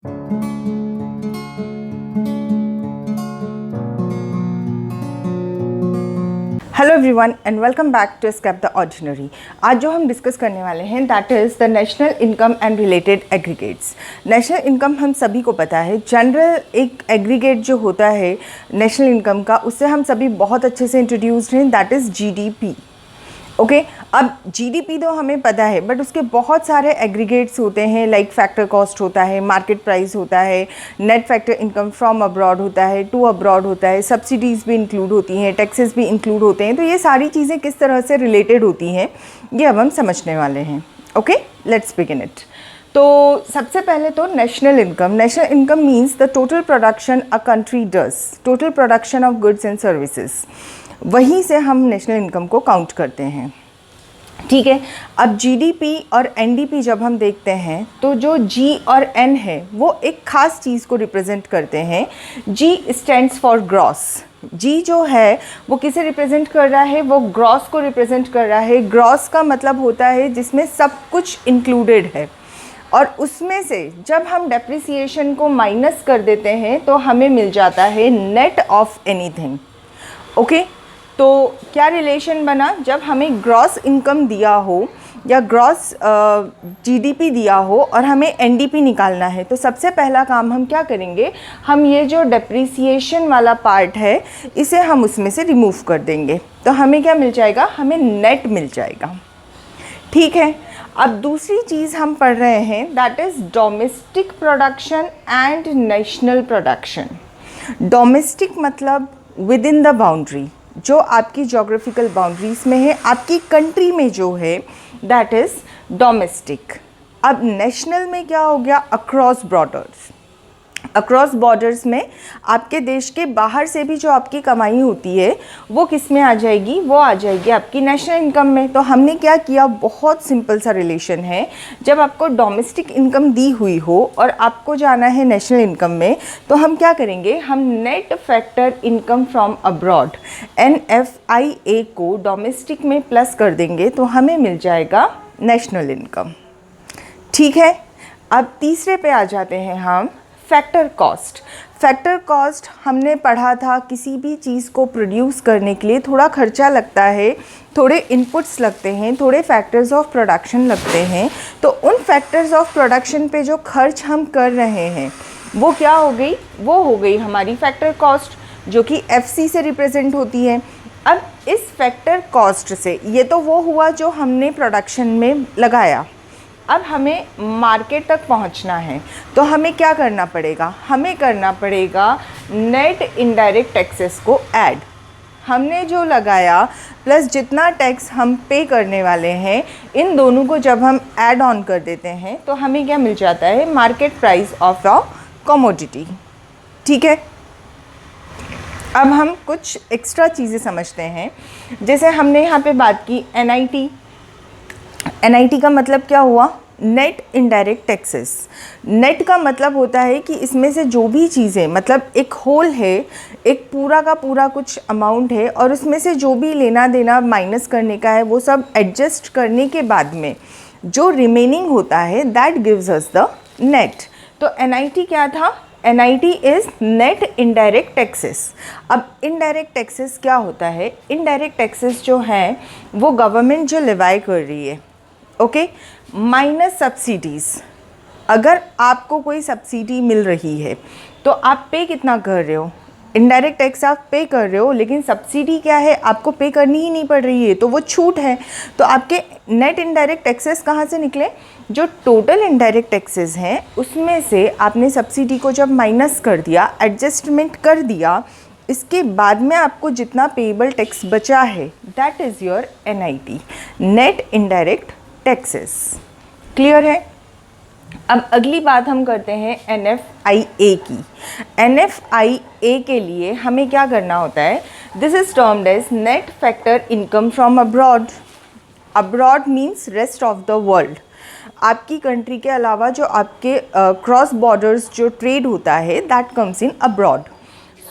Hello everyone and welcome back to escape the ordinary. आज जो हम डिस्कस करने वाले हैं that is the national income and related aggregates. National income हम सभी को पता है, जनरल एक एग्रीगेट जो होता है नेशनल इनकम का, उससे हम सभी बहुत अच्छे से इंट्रोड्यूस्ड हैं, दैट इज़ जीडीपी। ओके, अब जीडीपी तो हमें पता है, बट उसके बहुत सारे एग्रीगेट्स होते हैं, लाइक फैक्टर कॉस्ट होता है, मार्केट प्राइस होता है, net factor income from abroad होता है, टू अब्रॉड होता है, सब्सिडीज़ भी इंक्लूड होती हैं, टैक्सेस भी इंक्लूड होते हैं। तो ये सारी चीज़ें किस तरह से रिलेटेड होती हैं ये अब हम समझने वाले हैं। Okay, let's begin it. तो सबसे पहले तो national income means the total production a country does, total production of goods and services, वहीं से हम नेशनल इनकम को काउंट करते हैं। ठीक है, अब जीडीपी और एनडीपी जब हम देखते हैं तो जो जी और एन है वो एक ख़ास चीज़ को रिप्रेजेंट करते हैं। G stands for gross. G जो है वो किसे रिप्रेजेंट कर रहा है? वो ग्रॉस को रिप्रेजेंट कर रहा है। ग्रॉस का मतलब होता है जिसमें सब कुछ इंक्लूडेड है, और उसमें से जब हम डेप्रिसिएशन को माइनस कर देते हैं तो हमें मिल जाता है नेट ऑफ एनीथिंग। ओके, तो क्या रिलेशन बना? जब हमें ग्रॉस इनकम दिया हो या ग्रॉस जीडीपी दिया हो और हमें एनडीपी निकालना है, तो सबसे पहला काम हम क्या करेंगे? हम ये जो डेप्रिसिएशन वाला पार्ट है इसे हम उसमें से रिमूव कर देंगे, तो हमें क्या मिल जाएगा? हमें नेट मिल जाएगा। ठीक है, अब दूसरी चीज़ हम पढ़ रहे हैं that is domestic production and national production. Domestic मतलब विद इन द बाउंड्री, जो आपकी जोग्राफिकल बाउंड्रीज में है, आपकी कंट्री में जो है, दैट इज़ डोमेस्टिक। अब नेशनल में क्या हो गया? Across borders. अक्रॉस बॉर्डर्स में आपके देश के बाहर से भी जो आपकी कमाई होती है वो किस में आ जाएगी? वो आ जाएगी आपकी नेशनल इनकम में। तो हमने क्या किया? बहुत सिंपल सा रिलेशन है। जब आपको डोमेस्टिक इनकम दी हुई हो और आपको जाना है नेशनल इनकम में, तो हम क्या करेंगे? हम net factor income from abroad NFIA को डोमेस्टिक में प्लस कर देंगे तो हमें मिल जाएगा नेशनल इनकम। ठीक है, अब तीसरे पे आ जाते हैं हम, फैक्टर कॉस्ट। फैक्टर कॉस्ट हमने पढ़ा था, किसी भी चीज़ को प्रोड्यूस करने के लिए थोड़ा खर्चा लगता है, थोड़े इनपुट्स लगते हैं, थोड़े फैक्टर्स ऑफ प्रोडक्शन लगते हैं। तो उन फैक्टर्स ऑफ प्रोडक्शन पे जो खर्च हम कर रहे हैं वो क्या हो गई? वो हो गई हमारी फैक्टर कॉस्ट, जो कि FC से रिप्रेजेंट होती है। अब इस फैक्टर कॉस्ट से, ये तो वो हुआ जो हमने प्रोडक्शन में लगाया। अब हमें मार्केट तक पहुंचना है, तो हमें क्या करना पड़ेगा? हमें करना पड़ेगा नेट इनडायरेक्ट टैक्सेस को ऐड। हमने जो लगाया प्लस जितना टैक्स हम पे करने वाले हैं, इन दोनों को जब हम ऐड ऑन कर देते हैं तो हमें क्या मिल जाता है? Market price of a commodity. ठीक है, अब हम कुछ एक्स्ट्रा चीज़ें समझते हैं। जैसे हमने यहाँ पे बात की NIT का मतलब क्या हुआ? Net indirect taxes. नेट का मतलब होता है कि इसमें से जो भी चीज़ें, मतलब एक होल है, एक पूरा का पूरा कुछ अमाउंट है, और उसमें से जो भी लेना देना माइनस करने का है वो सब एडजस्ट करने के बाद में जो रिमेनिंग होता है that gives us the net. तो NIT क्या था? NIT is net indirect taxes. अब इनडायरेक्ट टैक्सेस क्या होता है? इनडायरेक्ट टैक्सेस जो हैं वो गवर्नमेंट जो लेवाई कर रही है, ओके, माइनस सब्सिडीज़। अगर आपको कोई सब्सिडी मिल रही है तो आप पे कितना कर रहे हो? इनडायरेक्ट टैक्स आप पे कर रहे हो, लेकिन सब्सिडी क्या है? आपको पे करनी ही नहीं पड़ रही है, तो वो छूट है। तो आपके नेट इनडायरेक्ट टैक्सेस कहाँ से निकले? जो टोटल इनडायरेक्ट टैक्सेस हैं उसमें से आपने सब्सिडी को जब माइनस कर दिया, एडजस्टमेंट कर दिया, इसके बाद में आपको जितना पेएबल टैक्स बचा है that is your NIT, net indirect taxes. Clear है? अब अगली बात हम करते हैं NFIA की। NFIA के लिए हमें क्या करना होता है? This is termed as net factor income from abroad. Abroad means rest of the world. आपकी कंट्री के अलावा जो आपके क्रॉस बॉर्डर्स जो ट्रेड होता है that comes in abroad.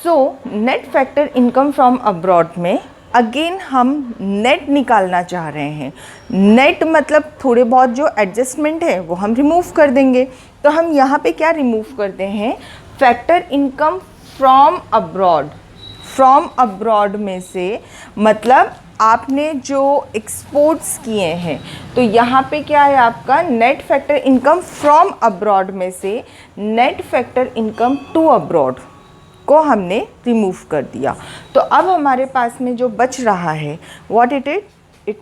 So net factor income from abroad में अगेन हम नेट निकालना चाह रहे हैं। नेट मतलब थोड़े बहुत जो एडजस्टमेंट है वो हम रिमूव कर देंगे, तो हम यहाँ पे क्या रिमूव करते हैं, factor income from abroad. From abroad में से मतलब आपने जो एक्सपोर्ट्स किए हैं, तो यहाँ पे क्या है आपका net factor income from abroad में से net factor income to abroad को हमने रिमूव कर दिया। तो अब हमारे पास में जो बच रहा है what it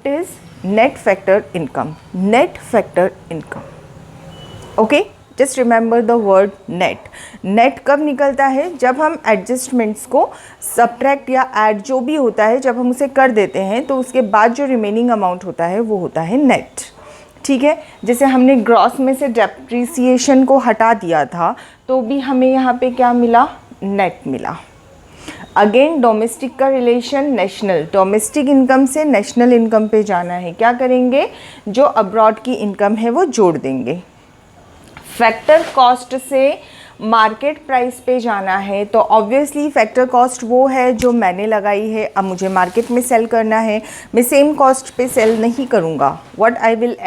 is net factor income. Net factor income, okay, just remember the word net. Net कब निकलता है, जब हम एडजस्टमेंट्स को सब्ट्रैक्ट या ऐड जो भी होता है जब हम उसे कर देते हैं तो उसके बाद जो रिमेनिंग अमाउंट होता है वो होता है नेट। ठीक है, जैसे हमने ग्रॉस में से डेप्रिसिएशन को हटा दिया था तो भी हमें यहाँ पे क्या मिला, नेट मिला। अगेन डोमेस्टिक का रिलेशन नेशनल, डोमेस्टिक इनकम से नेशनल इनकम पे जाना है, क्या करेंगे, जो अब्रॉड की इनकम है वो जोड़ देंगे। फैक्टर कॉस्ट से मार्केट प्राइस पे जाना है, तो ऑब्वियसली फैक्टर कॉस्ट वो है जो मैंने लगाई है, अब मुझे मार्केट में सेल करना है, मैं सेम कॉस्ट पे सेल नहीं करूँगा। What I will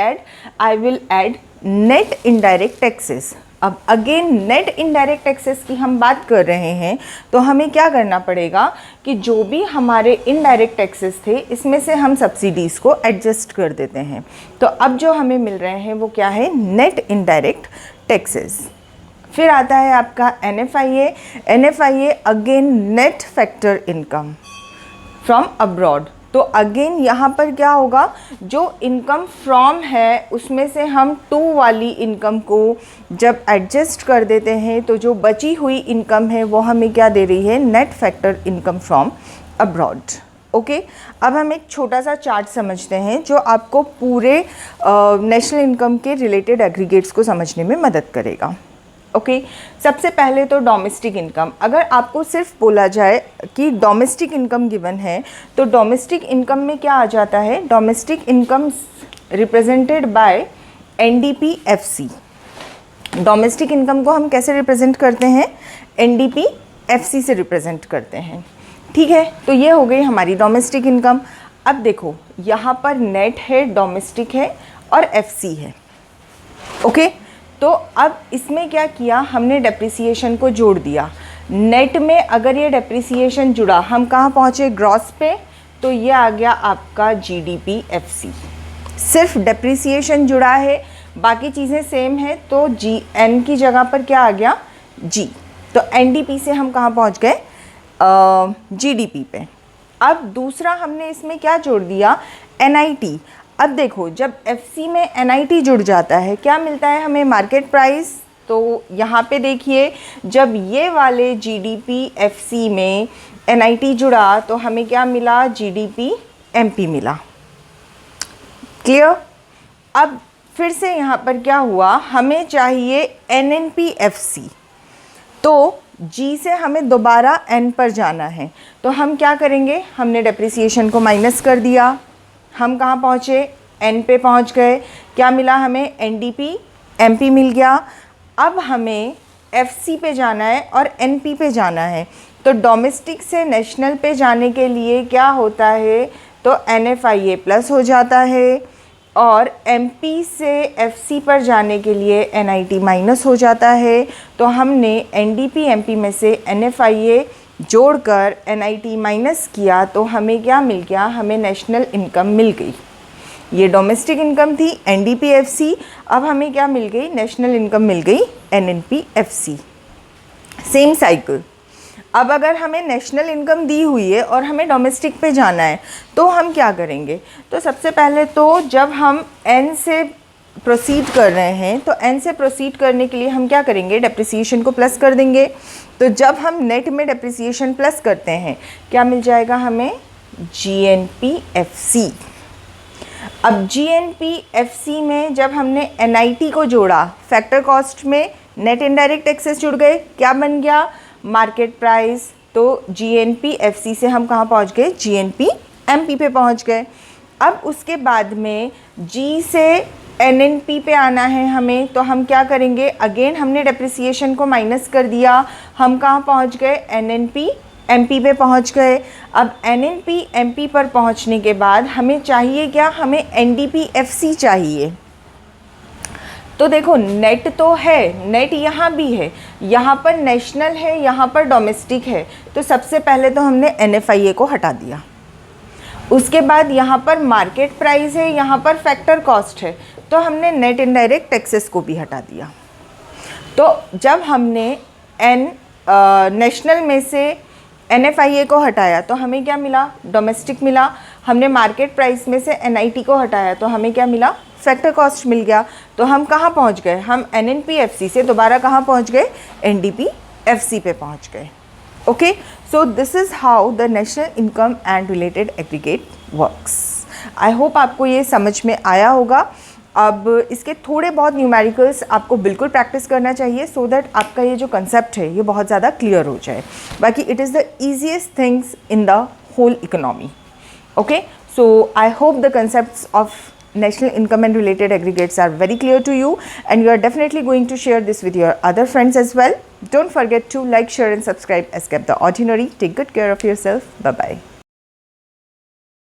add net indirect taxes. अब अगेन नेट इनडायरेक्ट टैक्सेस की हम बात कर रहे हैं तो हमें क्या करना पड़ेगा कि जो भी हमारे इनडायरेक्ट टैक्सेस थे इसमें से हम सब्सिडीज़ को एडजस्ट कर देते हैं। तो अब जो हमें मिल रहे हैं वो क्या है, नेट इनडायरेक्ट टैक्सेस। फिर आता है आपका NFIA again net factor income from abroad. तो अगेन यहाँ पर क्या होगा, जो इनकम फ्रॉम है उसमें से हम टू वाली इनकम को जब एडजस्ट कर देते हैं तो जो बची हुई इनकम है वो हमें क्या दे रही है, net factor income from abroad. Okay, अब हम एक छोटा सा चार्ट समझते हैं जो आपको पूरे नेशनल इनकम के रिलेटेड एग्रीगेट्स को समझने में मदद करेगा। ओके, सबसे पहले तो डोमेस्टिक इनकम। अगर आपको सिर्फ बोला जाए कि डोमेस्टिक इनकम गिवन है तो डोमेस्टिक इनकम में क्या आ जाता है, domestic income represented by NDP-FC। Domestic income को हम कैसे रिप्रेजेंट करते हैं, NDP-FC से रिप्रेजेंट करते हैं। ठीक है, तो ये हो गई हमारी डोमेस्टिक इनकम। अब देखो यहाँ पर नेट है, डोमेस्टिक है और FC है। ओके, तो अब इसमें क्या किया, हमने डेप्रिसिएशन को जोड़ दिया। नेट में अगर ये डेप्रिसिएशन जुड़ा, हम कहाँ पहुँचे, ग्रॉस पे, तो ये आ गया आपका GDP-FC। सिर्फ डेप्रिसिएशन जुड़ा है, बाकी चीज़ें सेम है, तो N की जगह पर क्या आ गया, G। तो NDP से हम कहाँ पहुँच गए, GDP पे। अब दूसरा हमने इसमें क्या जोड़ दिया, NIT। अब देखो जब FC में NIT जुड़ जाता है क्या मिलता है हमें, मार्केट प्राइस। तो यहाँ पे देखिए जब ये वाले GDP-FC में NIT जुड़ा तो हमें क्या मिला, GDP-MP मिला। क्लियर। अब फिर से यहाँ पर क्या हुआ, हमें चाहिए NNP-FC, तो G से हमें दोबारा N पर जाना है। तो हम क्या करेंगे, हमने डेप्रिसिएशन को माइनस कर दिया, हम कहाँ पहुँचे, N पे पहुँच गए। क्या मिला हमें, NDP-MP मिल गया। अब हमें FC पे जाना है और NP पे जाना है। तो डोमेस्टिक से नेशनल पे जाने के लिए क्या होता है, तो NFIA प्लस हो जाता है और MP से FC पर जाने के लिए NIT माइनस हो जाता है। तो हमने NDP-MP में से NFIA जोड़कर NIT माइनस किया तो हमें क्या मिल गया, हमें नेशनल इनकम मिल गई। ये डोमेस्टिक इनकम थी NDP-FC, अब हमें क्या मिल गई, नेशनल इनकम मिल गई NNP-FC। Same cycle. अब अगर हमें नेशनल इनकम दी हुई है और हमें डोमेस्टिक पे जाना है तो हम क्या करेंगे, तो सबसे पहले तो जब हम N से प्रोसीड कर रहे हैं तो N से प्रोसीड करने के लिए हम क्या करेंगे, डेप्रिसिएशन को प्लस कर देंगे। तो जब हम नेट में डेप्रिसिएशन प्लस करते हैं क्या मिल जाएगा हमें, GNP-FC। अब GNP-FC में जब हमने NIT को जोड़ा, फैक्टर कॉस्ट में नेट इनडायरेक्ट टैक्सेस जुड़ गए, क्या बन गया, मार्केट प्राइस। तो GNP-FC से हम कहाँ पहुँच गए, GNP-MP पे पहुँच गए। अब उसके बाद में G से NNP पे आना है हमें, तो हम क्या करेंगे, अगेन हमने डेप्रिसिएशन को माइनस कर दिया, हम कहाँ पहुँच गए, NNP-MP पे पहुँच गए। अब NNP-MP पर पहुँचने के बाद हमें चाहिए क्या, हमें NDP-FC चाहिए। तो देखो नेट तो है, नेट यहाँ भी है, यहाँ पर नेशनल है, यहाँ पर डोमेस्टिक है। तो सबसे पहले तो हमने NFIA को हटा दिया। उसके बाद यहाँ पर मार्केट प्राइस है, यहाँ पर फैक्टर कॉस्ट है, तो हमने नेट इनडायरेक्ट टैक्सेस को भी हटा दिया। तो जब हमने नेशनल में से NFIA को हटाया तो हमें क्या मिला? डोमेस्टिक मिला। हमने मार्केट प्राइस में से NIT को हटाया तो हमें क्या मिला? फैक्टर कॉस्ट मिल गया। तो हम कहाँ पहुँच गए? हम NNPFC से दोबारा कहाँ पहुँच गए? NDPFC पे पहुँच गए। Okay, so this is how the national income and related aggregate works. I hope आपको ये समझ में आया होगा। अब इसके थोड़े बहुत न्यूमेरिकल्स आपको बिल्कुल प्रैक्टिस करना चाहिए सो दैट आपका ये जो कंसेप्ट है ये बहुत ज़्यादा क्लियर हो जाए। बाकी it is the easiest things in the whole economy. Okay, so I hope the concepts of national income and related aggregates are very clear to you, and you are definitely going to share this with your other friends as well. Don't forget to like, share and subscribe Escape the Ordinary. Take good care of yourself. Bye bye.